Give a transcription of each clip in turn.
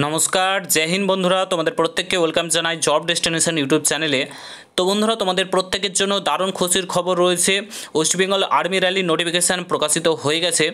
নমস্কার, জয় হিন্দ বন্ধুরা। তোমাদের প্রত্যেককে ওয়েলকাম জানাই জব ডেস্টিনেশন ইউটিউব চ্যানেলে। তো বন্ধুরা, তোমাদের প্রত্যেকের জন্য দারুণ খুশির খবর রয়েছে। West Bengal army rally notification প্রকাশিত হয়ে গেছে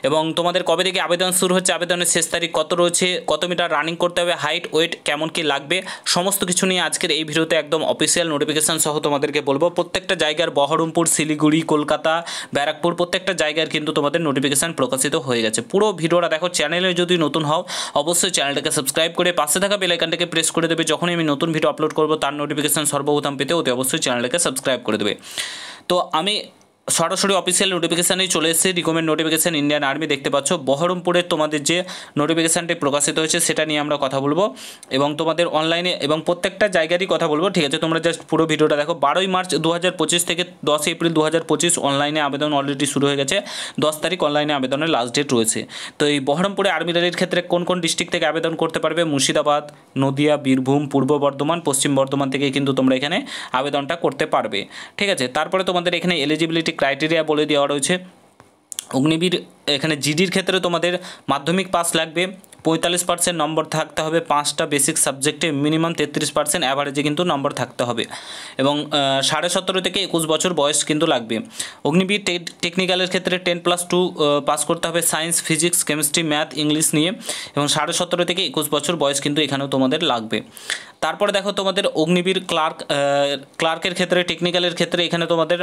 এবং তোমাদের কবে থেকে আবেদন শুরু হচ্ছে, আবেদনের শেষ তারিখ কত রয়েছে, কত মিটার রানিং করতে হবে, হাইট ওয়েট কেমন কি লাগবে, সমস্ত কিছু নিয়ে আজকের এই ভিডিওতে একদম অফিসিয়াল নোটিফিকেশান সহ তোমাদেরকে বলবো। প্রত্যেকটা জায়গার বহরমপুর, শিলিগুড়ি, কলকাতা, ব্যারাকপুর প্রত্যেকটা জায়গার কিন্তু তোমাদের নোটিফিকেশান প্রকাশিত হয়ে গেছে। পুরো ভিডিওটা দেখো। চ্যানেলে যদি নতুন হও অবশ্যই চ্যানেলটাকে সাবস্ক্রাইব করে পাশে থাকা বেল আইকনটাকে প্রেস করে দেবে। যখনই আমি নতুন ভিডিও আপলোড করব তার নোটিফিকেশান সর্বপ্রথম পেতে অতি অবশ্যই চ্যানেলটাকে সাবস্ক্রাইব করে দেবে। তো আমি সরাসরি অফিসিয়াল নোটিফিকেশানেই চলে এসেছি। রিকমেন্ড নোটিফিকেশান ইন্ডিয়ান আর্মি দেখতে পাচ্ছ। বহরমপুরের তোমাদের যে নোটিফিকেশানটি প্রকাশিত হয়েছে সেটা নিয়ে আমরা কথা বলবো এবং তোমাদের অনলাইনে এবং প্রত্যেকটা জায়গারই কথা বলবো। ঠিক আছে, তোমরা জাস্ট পুরো ভিডিওটা দেখো। 12ই মার্চ 2025 থেকে 10 এপ্রিল 2025 অনলাইনে আবেদন অলরেডি শুরু হয়ে গেছে। 10 তারিখ অনলাইনে আবেদনের লাস্ট ডেট রয়েছে। তো এই বহরমপুরে আর্মি র্যালির ক্ষেত্রে কোন কোন ডিস্ট্রিক্ট থেকে আবেদন করতে পারবে? মুর্শিদাবাদ, নদিয়া, বীরভূম, পূর্ব বর্ধমান, পশ্চিম বর্ধমান থেকে কিন্তু তোমরা এখানে আবেদনটা করতে পারবে। ঠিক আছে, তারপরে তোমাদের এখানে এলিজিবিলিটি ক্রাইটেরিয়া বলে দেওয়া রয়েছে। অগ্নিবীর এখানে জিডির ক্ষেত্রে তোমাদের মাধ্যমিক পাস লাগবে, 45% নম্বর থাকতে হবে, 5টা বেসিক সাবজেক্টে মিনিমাম 33%, অ্যাভারেজে কিন্তু নম্বর থাকতে হবে এবং 17.5 থেকে 21 বছর বয়স কিন্তু লাগবে। অগ্নিবীর টেকনিক্যালের ক্ষেত্রে 10+2 পাস করতে হবে, science, physics, chemistry, math, English নিয়ে এবং 17.5 থেকে 21 বছর বয়স কিন্তু এখানেও তোমাদের লাগবে। তারপরে দেখো তোমাদের অগ্নিবীর ক্লার্কের ক্ষেত্রে, টেকনিক্যালের ক্ষেত্রে এখানে তোমাদের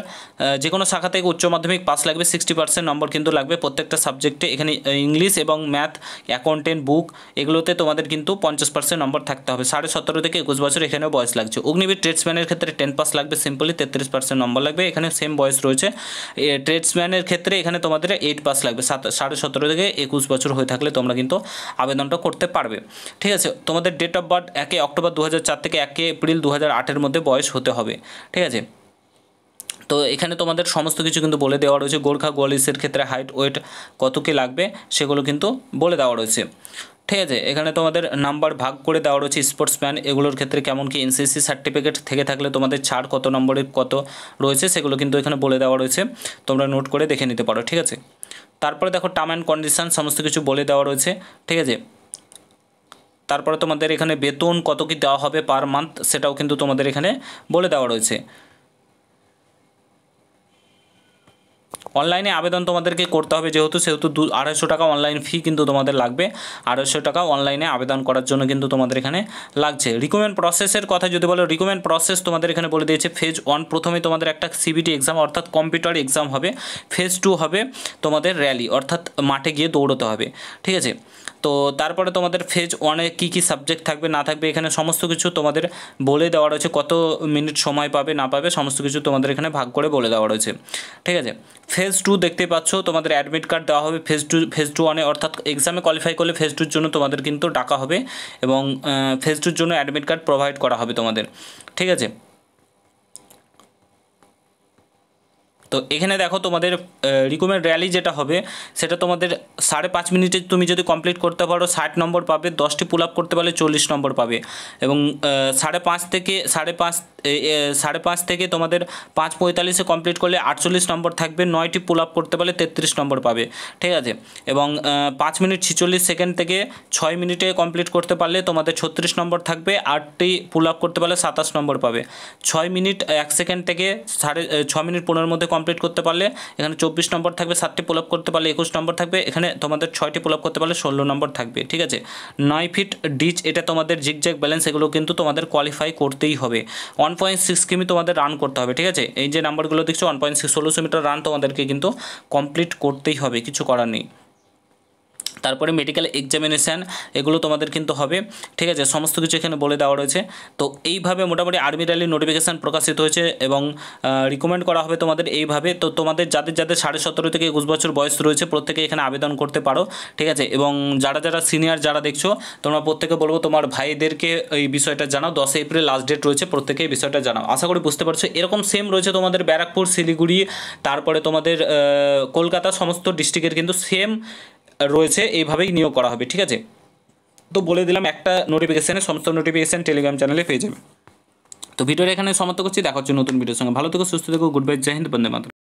যে কোনো শাখা থেকে উচ্চ মাধ্যমিক পাস লাগবে, 60% নম্বর কিন্তু লাগবে প্রত্যেকটা সাবজেক্টে। এখানে ইংলিশ এবং ম্যাথ, অ্যাকাউন্টেন্ট, বুক এগুলোতে তোমাদের কিন্তু 50% নম্বর থাকতে হবে। 17.5 থেকে 21 বছর এখানেও বয়স লাগছে। অগ্নিবীর ট্রেডসম্যানের ক্ষেত্রে 10 পাস লাগবে, সিম্পলি 33% নম্বর লাগবে, এখানে সেম বয়স রয়েছে। ট্রেডসম্যানের ক্ষেত্রে এখানে তোমাদের 8 পাস লাগবে, 17.5 থেকে 21 বছর হয়ে থাকলে তোমরা কিন্তু আবেদনটা করতে পারবে। ঠিক আছে, তোমাদের ডেট অফ বার্থ 1 অক্টোবর 2004 থেকে 1 এপ্রিল 2008 মধ্যে বয়স হতে হবে। ঠিক আছে, তো এখানে তোমাদের সমস্ত কিছু কিন্তু বলে দেওয়া রয়েছে। গোর্খা গোয়ালিসের ক্ষেত্রে হাইট ওয়েট কত কী লাগবে সেগুলো কিন্তু বলে দেওয়া রয়েছে। ঠিক আছে, এখানে তোমাদের নাম্বার ভাগ করে দেওয়া রয়েছে। স্পোর্টসম্যান এগুলোর ক্ষেত্রে কেমন কি এনসিসি সার্টিফিকেট থেকে থাকলে তোমাদের ছাড় কত নম্বরে কত রয়েছে সেগুলো কিন্তু এখানে বলে দেওয়া রয়েছে, তোমরা নোট করে দেখে নিতে পারো। ঠিক আছে, তারপরে দেখো টার্ম অ্যান্ড কন্ডিশন সমস্ত কিছু বলে দেওয়া রয়েছে। ঠিক আছে, তারপরে তোমাদের এখানে বেতন কত কি দেওয়া হবে পার মান্থ সেটাও কিন্তু তোমাদের এখানে বলে দেওয়া রয়েছে। অনলাইনে আবেদন তোমাদেরকে করতে হবে যেহেতু, সেহেতু 250 টাকা অনলাইন ফি কিন্তু তোমাদের লাগবে। 250 টাকা অনলাইনে আবেদন করার জন্য কিন্তু তোমাদের এখানে লাগছে। রিক্রুটমেন্ট প্রসেসের কথা যদি বলো, রিক্রুটমেন্ট প্রসেস তোমাদের এখানে বলে দিয়েছে। ফেজ 1 প্রথমে তোমাদের একটা সিবিটি এক্সাম অর্থাৎ কম্পিউটার এক্সাম হবে। ফেজ 2 হবে তোমাদের র্যালি অর্থাৎ মাঠে গিয়ে দৌড়তে হবে। ঠিক আছে, তো তারপরে তোমাদের ফেজ 1-এ কী কী সাবজেক্ট থাকবে না থাকবে এখানে সমস্ত কিছু তোমাদের বলে দেওয়া রয়েছে। কত মিনিট সময় পাবে না পাবে সমস্ত কিছু তোমাদের এখানে ভাগ করে বলে দেওয়া রয়েছে। ঠিক আছে, ফেজ 2 দেখতে পাচ্ছ তোমাদের অ্যাডমিট কার্ড দেওয়া হবে। ফেজ 1-এ অর্থাৎ এক্সামে কোয়ালিফাই করলে ফেজ 2-র জন্য তোমাদের কিন্তু ডাকা হবে এবং ফেজ 2-র জন্য অ্যাডমিট কার্ড প্রোভাইড করা হবে তোমাদের। ঠিক আছে, তো এখানে দেখো তোমাদের রিক্রুটমেন্ট র্যালি যেটা হবে সেটা তোমাদের 5.5 মিনিটে তুমি যদি কমপ্লিট করতে পারো 60 নম্বর পাবে, 10টি পুল আপ করতে পারলে 40 নম্বর পাবে এবং 5.5 থেকে তোমাদের 5:45-এ কমপ্লিট করলে 48 নম্বর থাকবে, 9টি পুল আপ করতে পারলে 33 নম্বর পাবে। ঠিক আছে, এবং 5 মিনিট 46 সেকেন্ড থেকে 6 মিনিটে কমপ্লিট করতে পারলে তোমাদের 36 নম্বর থাকবে, 8টি পুল আপ করতে পারলে 27 নম্বর পাবে। 6 মিনিট 1 সেকেন্ড থেকে 6 মিনিট 15-এর মধ্যে কমপ্লিট করতে পারলে এখানে 24 নম্বর থাকবে, 7টি পুল আপ করতে পারলে 21 নম্বর থাকবে, এখানে তোমাদের 6টি পুল আপ করতে পারলে 16 নম্বর থাকবে। ঠিক আছে, 9 ফিট ডিচ এটা তোমাদের জিগজ্যাগ ব্যালেন্স এগুলো কিন্তু তোমাদের কোয়ালিফাই করতেই হবে। 1.6 কিমি তোমাদের রান করতে হবে। ঠিক আছে, এই যে নাম্বারগুলো দেখছো 1.6 1600 মিটার রান তোমাদেরকে কিন্তু কমপ্লিট করতেই হবে, কিছু করার নেই। তারপরে মেডিকেল এক্সামিনেশান এগুলো তোমাদের কিন্তু হবে। ঠিক আছে, সমস্ত কিছু এখানে বলে দেওয়া রয়েছে। তো এইভাবে মোটামুটি আর্মি র্যালির নোটিফিকেশান প্রকাশিত হয়েছে এবং রিকমেন্ড করা হবে তোমাদের এইভাবে। তো তোমাদের যাদের 17.5 থেকে 21 বছর বয়স রয়েছে প্রত্যেকে এখানে আবেদন করতে পারো। ঠিক আছে, এবং যারা সিনিয়র যারা দেখছো তোমরা প্রত্যেকে বলবো তোমার ভাইদেরকে এই বিষয়টা জানাও। 10 এপ্রিল লাস্ট ডেট রয়েছে, প্রত্যেকে এই বিষয়টা জানাও। আশা করি বুঝতে পারছো। এরকম সেম রয়েছে তোমাদের ব্যারাকপুর, শিলিগুড়ি, তারপরে তোমাদের কলকাতা সমস্ত ডিস্ট্রিক্টের কিন্তু সেম রয়েছে, এইভাবেই নিয়োগ করা হবে। ঠিক আছে, তো বলে দিলাম একটা নোটিফিকেশানে সমস্ত নোটিফিকেশান টেলিগ্রাম চ্যানেলে পেয়ে যাবে। তো ভিডিওটা এখানে সমাপ্ত করছি, দেখা হচ্ছে নতুন ভিডিওর সঙ্গে। ভালো থেকো, সুস্থ থেকো, গুড বাই, জয় হিন্দ, বন্দে মাতরম।